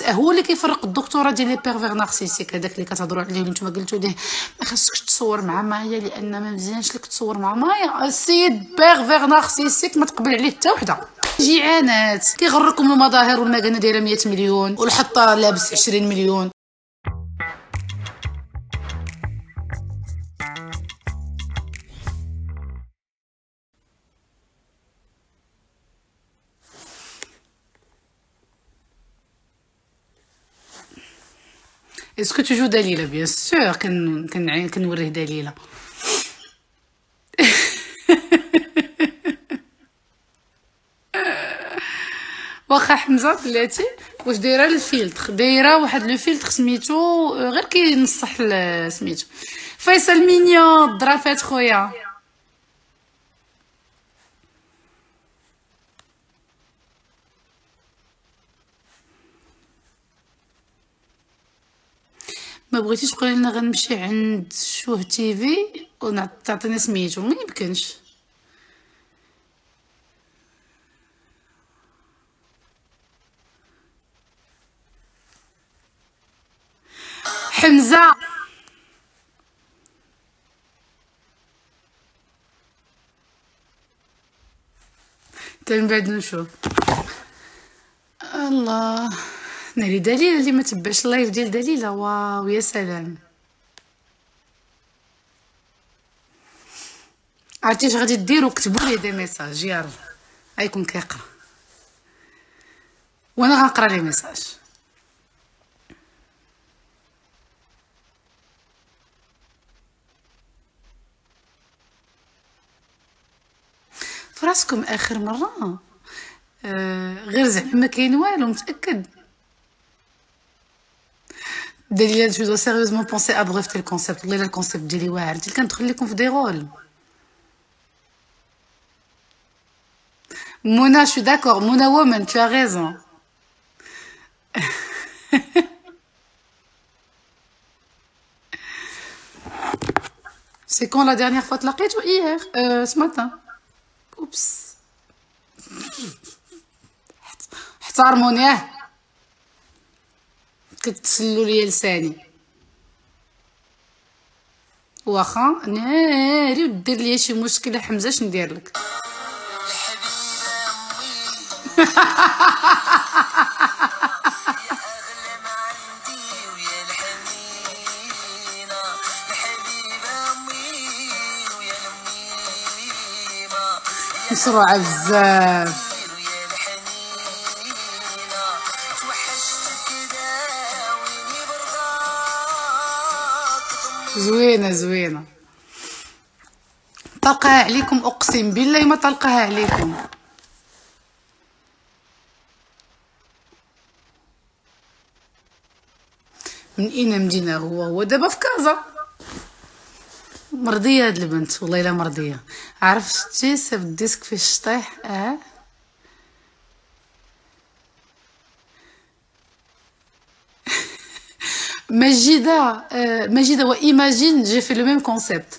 هو اللي كيفرق الدكتوره ديال لي بيرفير نارسيسيك، هذاك اللي كتهضروا عليه نتوما قلتوا ليه ما خاصكش تصور مع مايا لان ما مزيانش لك تصور مع مايا. السيد بيرفير نارسيسيك ما تقبل عليه حتى وحده. جيعانات كيغركم المظاهر والمكانه دايره 100 مليون والحطه لابس 20 مليون. Est-ce que tu joues Dalila? Bien sûr, كنوريه دليلة. واخا حمزة بلاتي واش دايره الفيلتر، دايره واحد لو فيلتر سميتو غير كينصح سميتو فيصل مينيون الظرافات خويا. ما بغيتيش تقولي لنا غنمشي عند شوه تيفي وتعطيني سميتو؟ ما يمكنش. حمزة من بعد نشوف. الله ناري دليلة اللي ما تبعش اللايف ديال دليلة. واو يا سلام. عرفتي اش غادي ديروا؟ كتبوا لي دي ميساج يلا غيكون كيقرا وانا غنقرا لي ميساج. فراسكم اخر مره غير زعما ما كاين والو متاكد. دليل جو دو سيريوزمون بونسي ا بريفتي الكونسيبت. والله الا الكونسيبت ديالي واعر. انت كندخل لكم في دي رول. Mona, je suis d'accord. Mona Woman, tu as raison. C'est quand la dernière fois تلاقيت؟ hier, ce matin. Oups. احترموني كتسلوا لي لساني. واخا ناري ودير لي شي مشكله حمزه اش ندير لك؟ مسروعه بزاف. زوينه زوينه. طلقها عليكم اقسم بالله ما طلقها عليكم. من اين مدينه؟ هو دابا في كازا. مرضيه هاد البنت والله الا مرضيه. عرفتي ساب الديسك فيه الشطيح. Majida, ouais, imagine, j'ai fait le même concept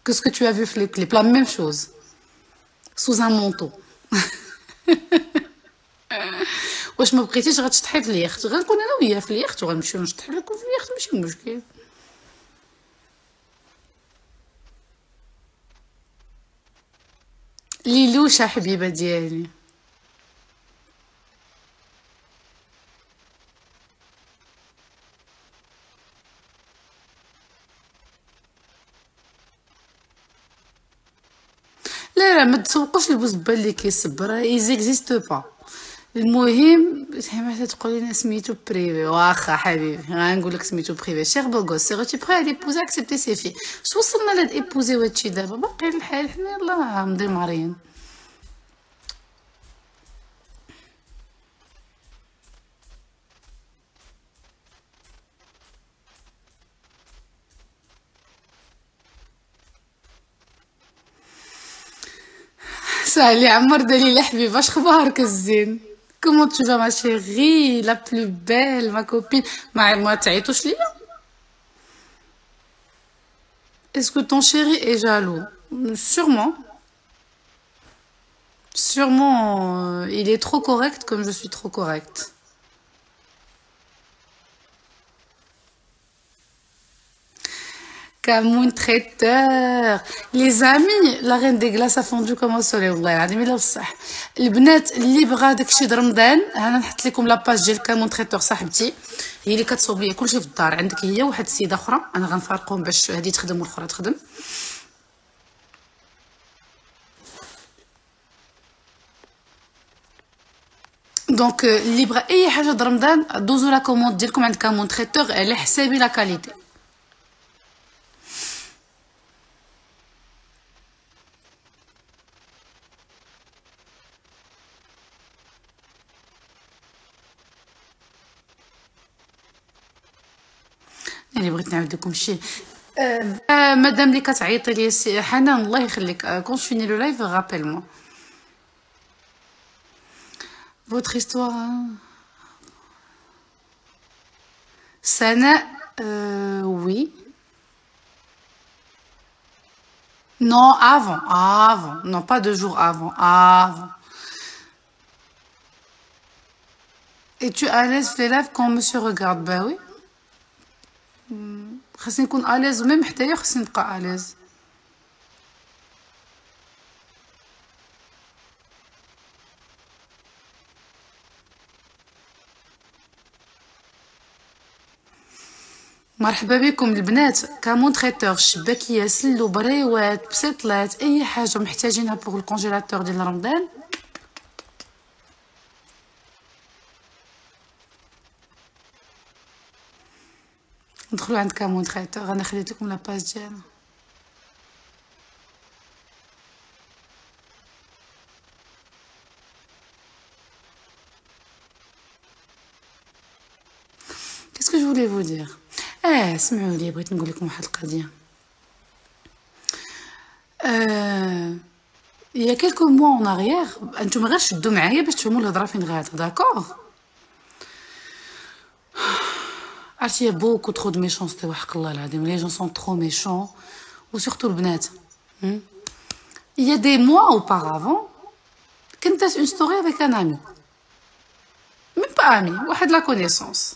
que ce que tu as vu dans les clips, la même chose, sous un manteau. واش ما بقيتيش غتشطحي في اليخت؟ غنكون انا وياه في اليخت وغنمشيو نشطح لكم في اليخت، ماشي مشكل. ليلوشه حبيبه ديالي. لا ما تسوقوش البوزبال اللي كيسب، راه ايزيكزيست با. المهم زعما تقولي لنا سميتو بريفي. واخا حبيبي غنقول لك سميتو بريفي. شيخ بوغوس سي غوتي بري ليبوزي اكسبتي سي في. اش وصلنا لهاد ايبوزي وهادشي دابا؟ باقي الحال حنا يلاه مدمرين. سالي عمر دليل حبيبه اش اخبارك الزين؟ كومون تو فا ما شيري لا بلو بيل ما كوبين؟ ما تعيطوش ليا؟ اسكو طون شيري اي جالو؟ sûrement sûrement il est trop correct comme je suis trop correcte. كامون تريتور لي زامي لا غين دي كلاص فوندو كما سولي والله العظيم الا بصح. البنات اللي بغا داكشي د رمضان انا نحط لكم لاباج ديال كامون تريتور صاحبتي، هي اللي كتصوب ليا كلشي في الدار. عندك هي واحد السيده اخرى انا غنفارقهم باش هذه تخدم والاخرى تخدم. دونك اللي بغى اي حاجه د رمضان دوزو لا كوموند ديالكم عند كامون تريتور على حسابي لا كاليتي. يعني بغيت نعاود لكم شي مادام اللي كتعيطي لي سي حنان الله يخليك كون فيني لو لايف رابيل مو votre histoire سناء oui non avant non pas 2 jours avant et tu es à l'aise في les lives quand monsieur regarde bah oui خاصني نكون اليز وميم حتى هي خاصني نبقى اليز. مرحبا بكم البنات. كامون تريتور الشباكيه سلو بريوات بسيطلات اي حاجه محتاجينها بوغ الكونجيلاتور ديال رمضان ندخلوا عند كامون تريتور. انا خليت لكم لاباج ديالنا. qu'est-ce que je voulais vous dire سمعوا لي بغيت نقول لكم واحد القضيه. il y a quelques mois en arrière انتم غير شدوا معايا باش تفهموا الهضره فين غادا داكور. عرفتي يا بوكو ترو دو ميشونستي وحق الله العظيم لي جون سون ترو ميشون وسورتو البنات. il y a des mois auparavant كنت دات اون ستوري avec un ami même pas ami واحد لا كونيسونس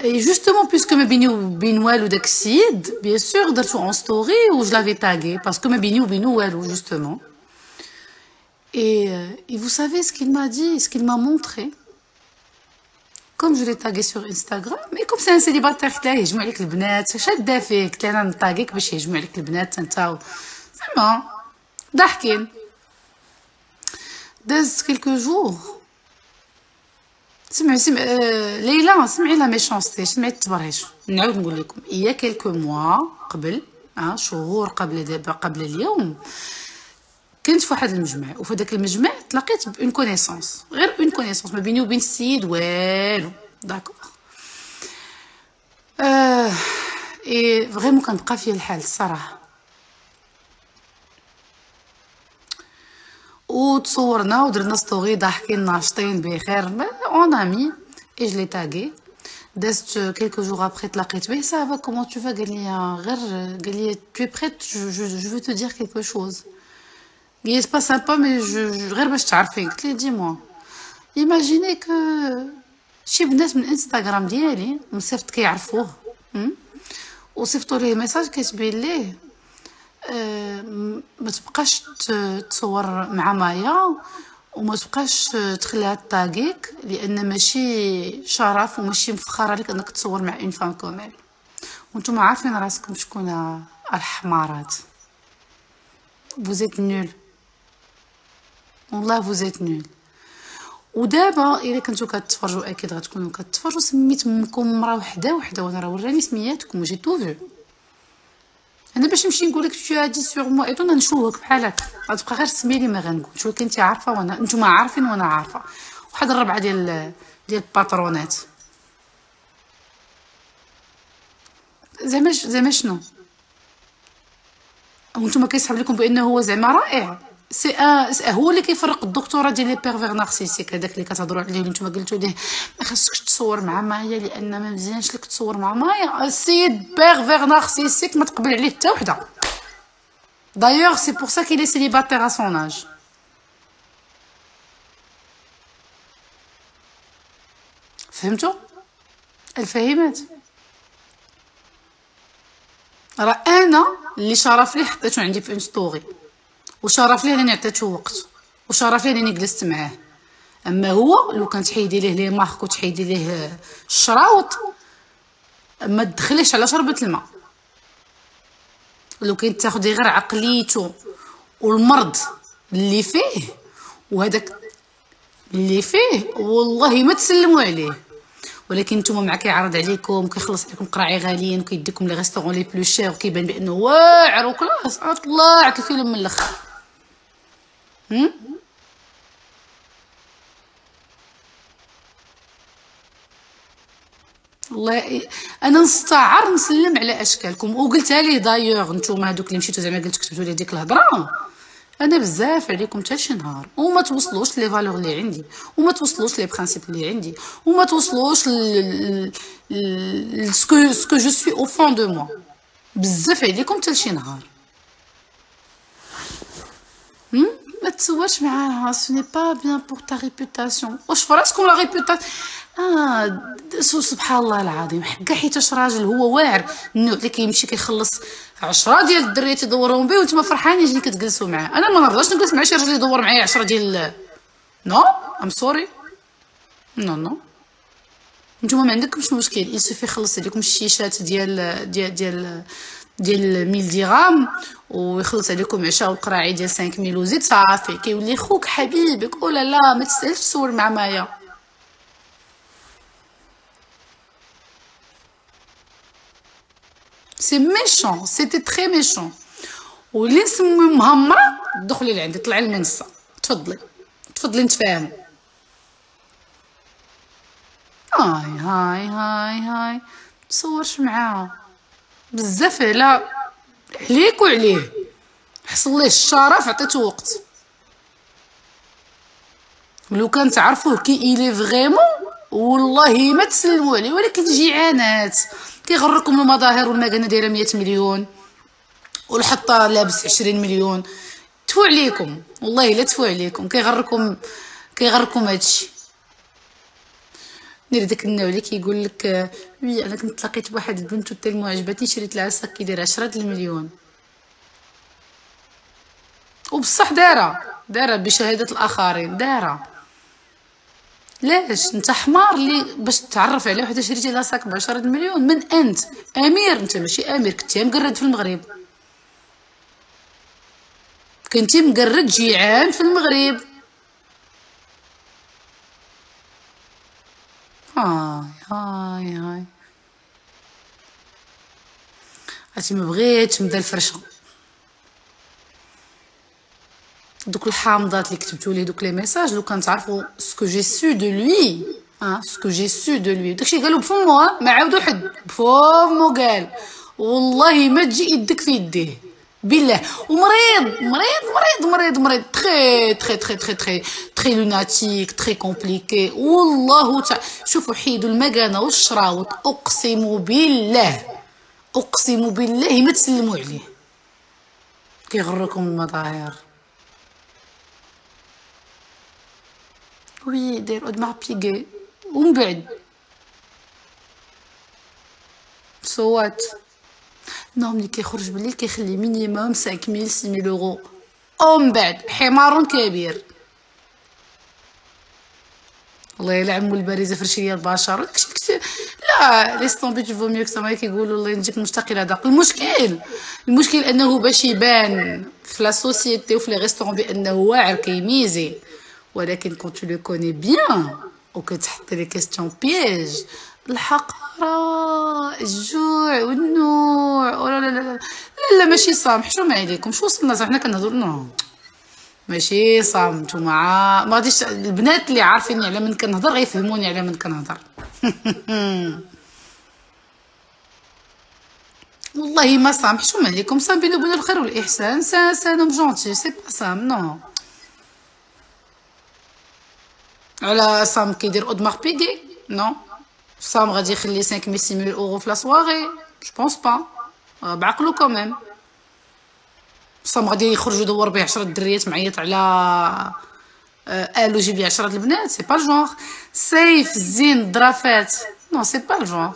et justement puisque ما بيني وبين والو داك السيد bien sûr درتو en story و je l'avais tagué parce que ما بيني وبينو والو justement et vous savez ce qu'il m'a dit ce qu'il m'a montré comme je l'ai tagué sur Instagram mais comme c'est un célibataire قلت له يجمع لك البنات شاده فيه قلت له انا نطاغيك باش يجمع لك البنات انت زعما ضاحكين. داز quelques jours سمع ليلى سمعي لا ميشونستي سمعي التبريش. نعاود نقول لكم il y a quelques mois قبل شهور قبل اليوم كنت في واحد المجمع وفي داك المجمع تلاقيت بون كونيسونس غير اون كونيسونس ما بيني وبين السيد والو داكور اي فريمون كنبقى فيه الحال الصراحه. وتصورنا ودرنا ستوري ضاحكين ناشطين بخير اون امي اي جو لي تاغي. دازت quelques jours après تلاقيت به ça va comment tu vas قال لي غير قال لي tu es prête je veux te dire quelque chose. Il est pas sympa mais je غير باش تعرفي قلت لي dis-moi imaginez que شي بنات من انستغرام ديالي مصيفط كيعرفوه وصيفطوا ليه ميساج كتبين ليه ما تبقاش تصور مع مايا وما تبقاش تخليها طاغيك لان ماشي شرف وماشي مفخره لك انك تصور مع اون فام كوميل وانتم عارفين راسكم شكون الحمارات. vous êtes nul والله vous êtes nul. ودابا الا كنتو كتفرجوا اكيد غتكونوا كتفرجوا سميت امكم مرا وحده وانا راه وراني سمياتكم جي تو فيو. انا باش نمشي نقول لك شي هادي سور مو ايطون نشوهك بحال هكا غتبقى غير سميلي ما غنقولش ولكن انت عارفه وانا نتوما عارفين وانا عارفه. واحد الربعه ديال الباترونات زعما شنو وانتم كيسحب لكم بانه هو زعما رائع. سي هو اللي كيفرق الدكتوره ديال لي بيرفير نارسيسيك هذاك اللي كتهضروا عليه اللي نتوما قلتوا ليه ما خاصكش تصور مع مايا لان ما مزيانش لك تصور مع مايا. السيد بيرفير نارسيسيك ما تقبل عليه حتى وحده. دايوغ سي بور سا كيلي سيليباتير ا سون اج. فهمتوا الفاهمات؟ راه انا اللي شرف ليه حطيته عندي في اون ستوري، وشرف ليه اني عطيته وقت، وشرف ليه اني جلست معاه. اما هو لو كان تحيدي ليه لي مارك وتحيدي ليه الشراوط ما تدخليش على شربة الماء. لو كنت تاخدي غير عقليته والمرض اللي فيه وهذاك اللي فيه، والله ما تسلموا عليه. ولكن نتوما مع كيعرض عليكم كيخلص عليكم قراعي غاليين وكيديكم لي ريستورون لي بلو شير وكيبان بانه واعر وكلاس، طلع كفيلم من الاخر. والله انا نستعر نسلم على اشكالكم، وقلتها ليه دايوغ نتوما هذوك اللي مشيتو زعما قلت كتبتوا لي ديك الهضره. انا بزاف عليكم حتى شي نهار وما توصلوش لي فالور اللي عندي، وما توصلوش لي برينسيپ اللي عندي، وما توصلوش سكو جو سوي او فون دو موا. بزاف عليكم حتى شي نهار. ما تسواش معاها، سو ني با بيان بور تا ريبوتاسيون. واش فراسكم لا ريبوتاسيون؟ سبحان الله العظيم، حكا حيتاش راجل هو واعر النوع اللي كيمشي كيخلص 10 ديال الدريات يدورهم به وانتما فرحانين اللي كتجلسوا معاه. انا ما نرضاش نجلس مع شي راجل يدور معايا 10 ديال نو ام سوري. نو نو نتوما ما عندكمش مشكل، يسوفي يخلص عليكم الشيشات ديال 1000 درهم ويخلص عليكم عشاء وقراعي ديال 5000 وزيد صافي كيولي خوك حبيبك. او لا لا ما تستاهلش تصور مع مايا. سي ميشون، سيتي تري ميشون. واللي نسمي مهمره دخلي لعندي، طلعي المنصه، تفضلي تفضلي نتفاهموا. هاي هاي هاي هاي تصورش معاها بزاف عليك وعليه. حصل ليه الشرف عطيته وقت. ولو كان تعرفوه كي إلي فغيمون والله ما تسلموا عليه. ولكن جيعانات كيغركم المظاهر والمكانه دايره 100 مليون والحطه لابس 20 مليون. تفو عليكم والله لا تفو عليكم، كيغركم هادشي. ندير داك النوع اللي كيقول لك وي انا كنت تلاقيت بواحد البنت وتالمو عجبتني شريت لها صاك كيدير 10 المليون. وبصح دايره بشهاده الاخرين دايره. لاش انت حمار اللي باش تتعرف على وحده شريتي لها صاك ب10 مليون؟ من انت امير؟ انت ماشي امير، كنتي مقرد في المغرب، كنتي مقرد جيعان في المغرب. هاي هاي هاي عرفتي ما بغيتش نبدا الفرشه. دوك الحامضات اللي كتبتوا ليه دوك لي ميساج لو كان تعرفوا سكو جي سو دو لوي، سكو جي سو دو لوي. داكشي قالو بفمو، ما عاودو حد بفمو قال. والله ما تجي يدك في يديه بالله. ومريض مريض مريض مريض مريض تري تري تري تري تري تري لوناتيك تري كومبليكي. والله شوفوا حيدوا المكانه والشراوط، اقسم بالله اقسم بالله ما تسلموا عليه. كيغركم المظاهر. وي داير اودمار بيغي ومن بعد صوات. نو ملي كيخرج بالليل كيخلي مينيموم 5000 6000 يورو، ومن بعد حمار كبير. الله يلا عمو البارزه فرشي ليا البشر داكشي كتير. لا لي ستومبي فو ميو كما كيقولوا. الله ينجيك مشتاق الى داق. المشكل انه باش يبان في لا سوسيتي وفي لي ريستورون بانه واعر كيميزي، ولكن كون تو لو كوني بيان وكتحط لي كيستيون بييج، الحقره الجوع والنوع. لا لا لا لا لا ماشي صامح. حشومه عليكم شو وصلنا حنا كنهضروا؟ نو ماشي صامتو مع ما غاديش. البنات اللي عارفيني على من كنهضر غيفهموني على من كنهضر. والله ما صامح. حشومه عليكم، صام بينو وبين الخير والاحسان. سا نوم جونتي سي با صام. نو على صام كيدير اودمار بيغي؟ نو صام غادي يخلي 5000 6000 يورو في لا سواري؟ جو بونس با. بعقلو كوميم. صام غادي يخرج يدور به 10 دريات معيط على الو جيب لي 10 البنات؟ سي با الجونغ. سيف الزين الظرافات؟ نو سي با الجونغ.